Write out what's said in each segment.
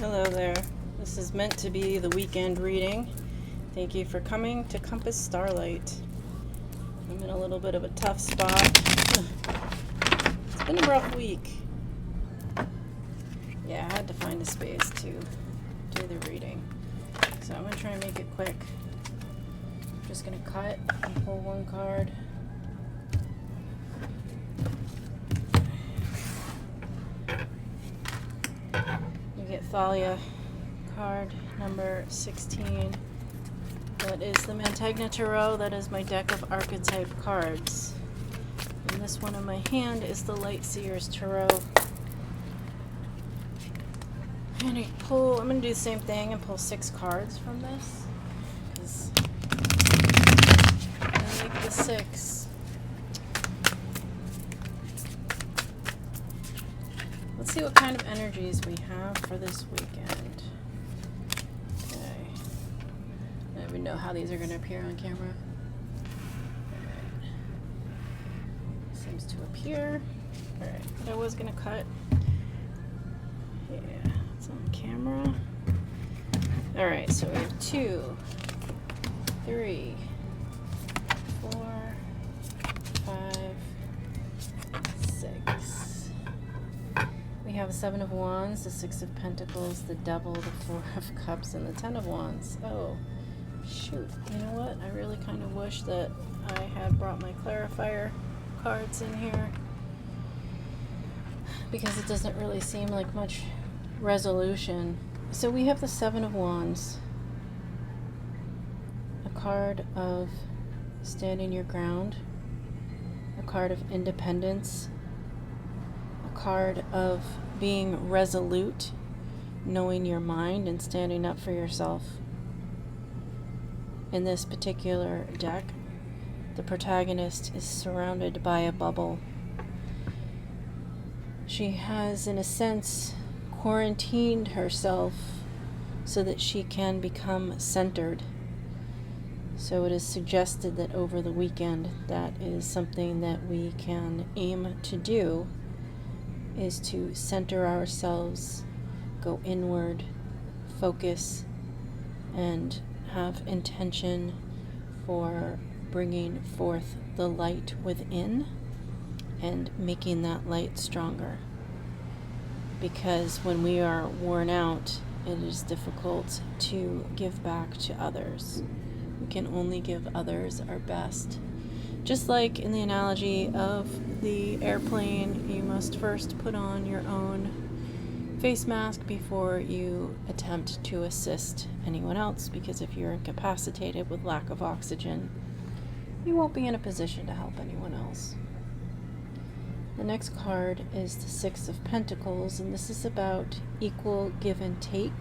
Hello there. This is meant to be the weekend reading. Thank you for coming to Compass Starlight. I'm in a little bit of a tough spot. It's been a rough week. Yeah, I had to find a space to do the reading. So I'm going to try and make it quick. I'm just going to cut and pull one card. You get Thalia card number 16. That is the Mantegna Tarot. That is my deck of archetype cards. And this one in my hand is the Light Seers Tarot. I'm going to do the same thing and pull 6 cards from this. Because I like the 6. Let's see what kind of energies we have for this weekend. Okay. I don't even know how these are going to appear on camera. Alright. Seems to appear. Alright, but I was going to cut. Yeah, it's on camera. Alright, so we have 2, 3, 4, 5, 6. We have the 7 of Wands, the 6 of Pentacles, the Devil, the 4 of Cups, and the 10 of Wands. Oh, shoot. You know what? I really kind of wish that I had brought my clarifier cards in here, because it doesn't really seem like much resolution. So we have the 7 of Wands, a card of standing your ground, a card of independence, a card of being resolute, knowing your mind and standing up for yourself. In this particular deck, the protagonist is surrounded by a bubble. She has, in a sense, quarantined herself so that she can become centered. So it is suggested that over the weekend, that is something that we can aim to do, is to center ourselves, go inward, focus, and have intention for bringing forth the light within and making that light stronger. Because when we are worn out, it is difficult to give back to others. We can only give others our best. Just like in the analogy of the airplane, you must first put on your own face mask before you attempt to assist anyone else, because if you're incapacitated with lack of oxygen, you won't be in a position to help anyone else. The next card is the 6 of Pentacles, and this is about equal give and take.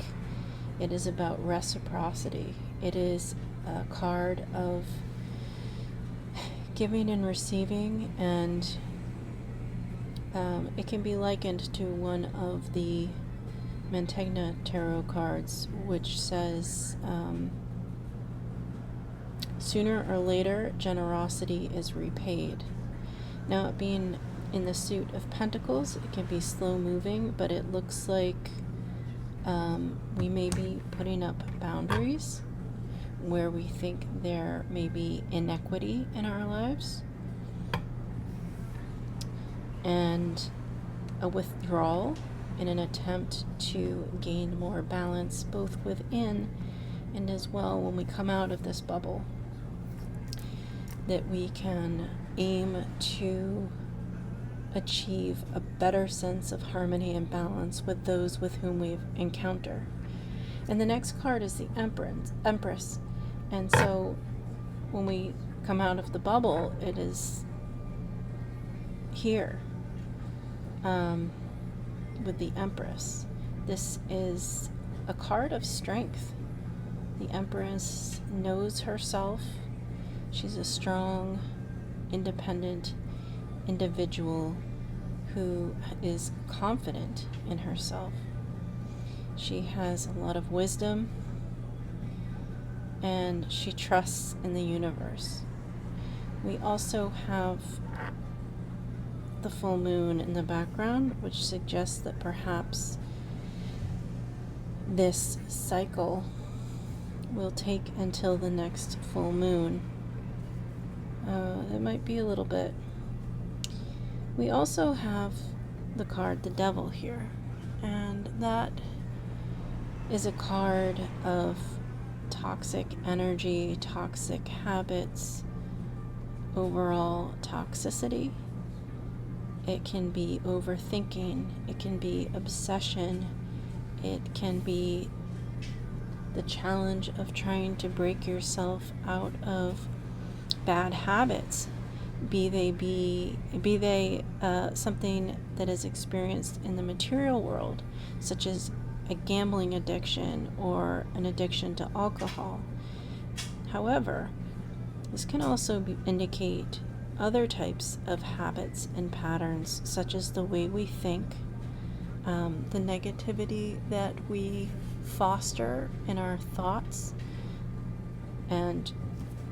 It is about reciprocity. It is a card of giving and receiving, and it can be likened to one of the Mantegna Tarot cards, which says, sooner or later, generosity is repaid. Now, it being in the suit of Pentacles, it can be slow moving, but it looks like we may be putting up boundaries where we think there may be inequity in our lives, and a withdrawal in an attempt to gain more balance both within and as well when we come out of this bubble, that we can aim to achieve a better sense of harmony and balance with those with whom we encounter. And the next card is the Empress. And so when we come out of the bubble, it is here with the Empress. This is a card of strength. The Empress knows herself. She's a strong, independent individual who is confident in herself. She has a lot of wisdom, and she trusts in the universe. We also have the full moon in the background, which suggests that perhaps this cycle will take until the next full moon. It might be a little bit. We also have the card the Devil here, and that is a card of toxic energy, toxic habits, overall toxicity. It can be overthinking, it can be obsession, it can be the challenge of trying to break yourself out of bad habits, be they something that is experienced in the material world, such as a gambling addiction or an addiction to alcohol. However, this can also indicate other types of habits and patterns, such as the way we think, the negativity that we foster in our thoughts. And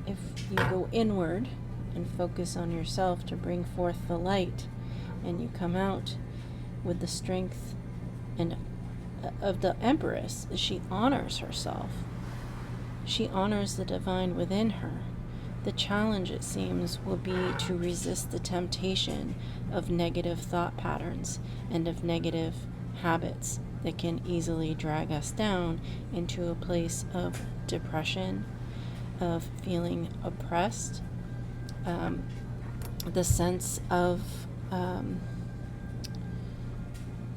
if you go inward and focus on yourself to bring forth the light, and you come out with the strength and of the Empress, she honors herself. She honors the divine within her. The challenge, it seems, will be to resist the temptation of negative thought patterns and of negative habits that can easily drag us down into a place of depression, of feeling oppressed, the sense of,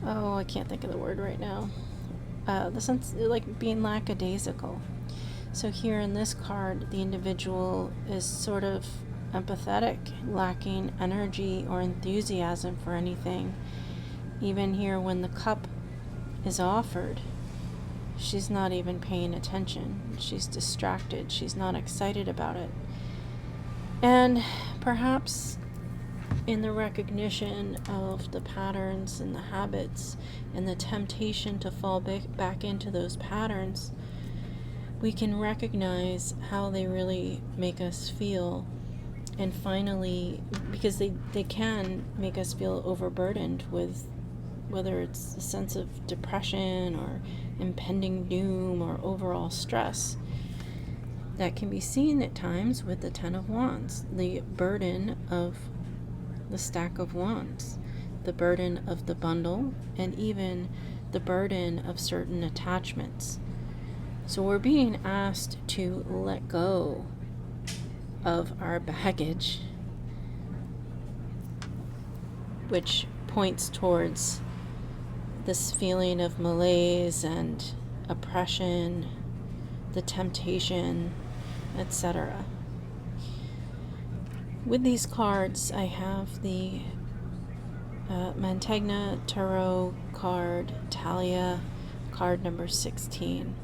I can't think of the word right now, the sense like being lackadaisical. So here in this card, the individual is sort of empathetic, lacking energy or enthusiasm for anything. Even here when the cup is offered, she's not even paying attention. She's distracted. She's not excited about it. And perhaps in the recognition of the patterns and the habits and the temptation to fall back into those patterns, we can recognize how they really make us feel. And finally, because they can make us feel overburdened with whether it's a sense of depression or impending doom or overall stress. That can be seen at times with the Ten of Wands, the burden of the Stack of Wands, the burden of the bundle, and even the burden of certain attachments. So we're being asked to let go of our baggage, which points towards this feeling of malaise and oppression, the temptation, etc. With these cards, I have the Mantegna Tarot card, Talia, card number 16.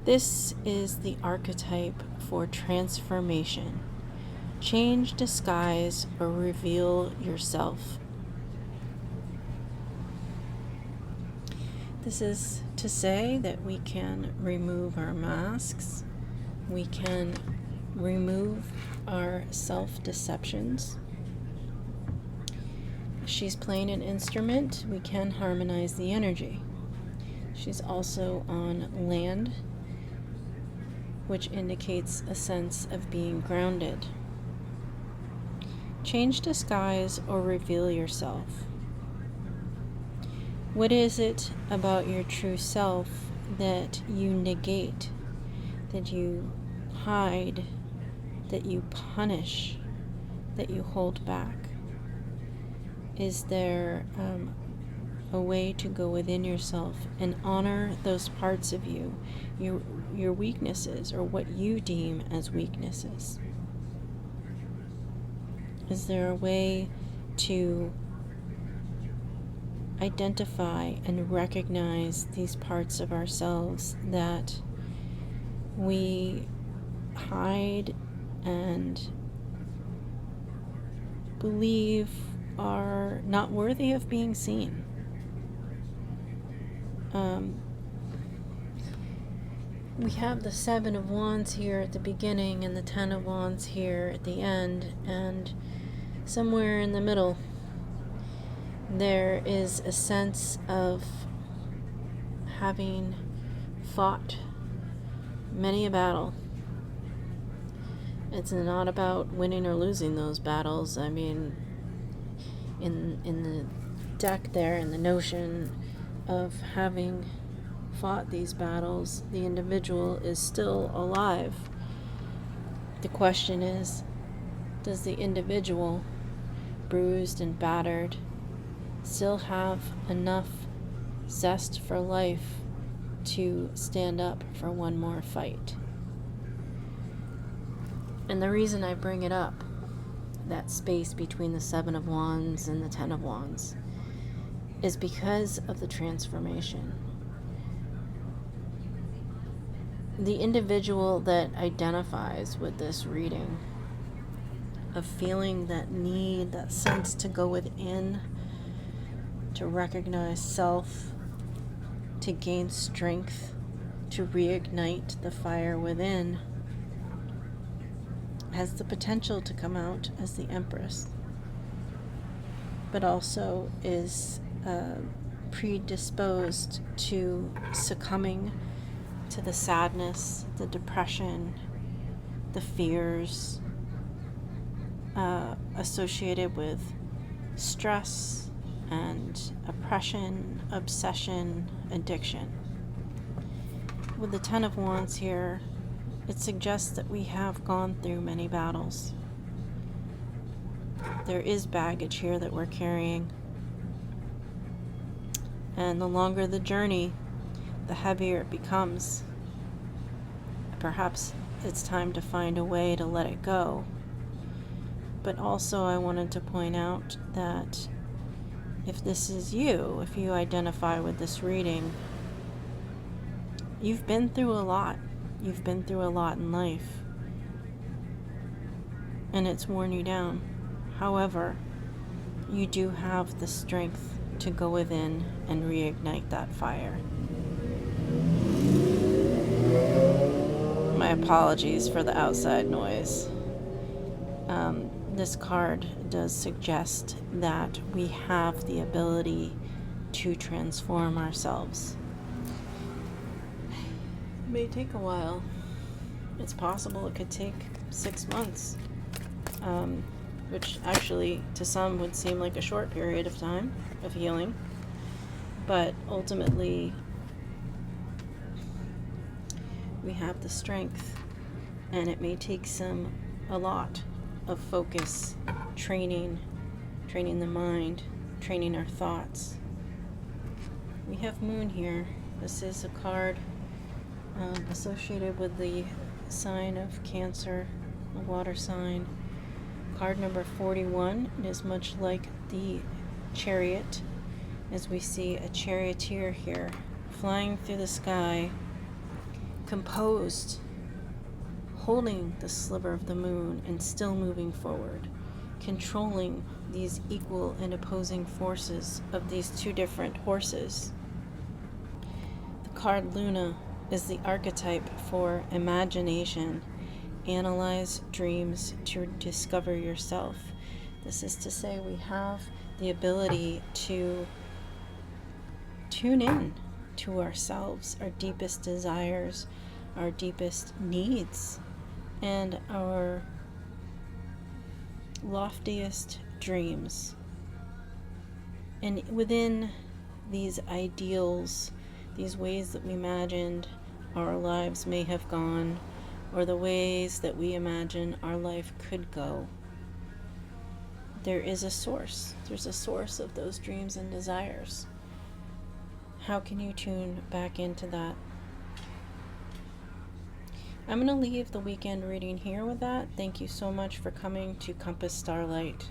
This is the archetype for transformation. Change, disguise, or reveal yourself. This is to say that we can remove our masks, we can remove our self-deceptions. She's playing an instrument, we can harmonize the energy. She's also on land, which indicates a sense of being grounded. Change, disguise, or reveal yourself. What is it about your true self that you negate, that you hide, that you punish, that you hold back? Is there a way to go within yourself and honor those parts of you, your weaknesses, or what you deem as weaknesses? Is there a way to identify and recognize these parts of ourselves that we hide and believe are not worthy of being seen? We have the Seven of Wands here at the beginning and the Ten of Wands here at the end, and somewhere in the middle there is a sense of having fought many a battle. It's not about winning or losing those battles. I mean, in the deck there, in the notion of having fought these battles, the individual is still alive. The question is, does the individual, bruised and battered, still have enough zest for life to stand up for one more fight? And the reason I bring it up, that space between the Seven of Wands and the Ten of Wands, is because of the transformation. The individual that identifies with this reading, of feeling that need, that sense to go within, to recognize self, to gain strength, to reignite the fire within, has the potential to come out as the Empress, but also is predisposed to succumbing to the sadness, the depression, the fears associated with stress and oppression, obsession, addiction. With the Ten of Wands here, it suggests that we have gone through many battles. There is baggage here that we're carrying. And the longer the journey, the heavier it becomes. Perhaps it's time to find a way to let it go. But also I wanted to point out that if this is you, if you identify with this reading, you've been through a lot. You've been through a lot in life. And it's worn you down. However, you do have the strength to go within and reignite that fire. My apologies for the outside noise. This card does suggest that we have the ability to transform ourselves. It may take a while. It's possible it could take 6 months, which actually to some would seem like a short period of time of healing. But ultimately, we have the strength, and it may take a lot of focus, training the mind, training our thoughts. We have Moon here. This is a card associated with the sign of Cancer, a water sign. Card number 41 is much like the Chariot, as we see a charioteer here flying through the sky, composed, holding the sliver of the moon and still moving forward, controlling these equal and opposing forces of these two different horses. The card Luna is the archetype for imagination. Analyze dreams to discover yourself. This is to say we have the ability to tune in to ourselves, our deepest desires, our deepest needs, and our loftiest dreams. And within these ideals, these ways that we imagined our lives may have gone, or the ways that we imagine our life could go, there is a source. There's a source of those dreams and desires. How can you tune back into that? I'm going to leave the weekend reading here with that. Thank you so much for coming to Compass Starlight.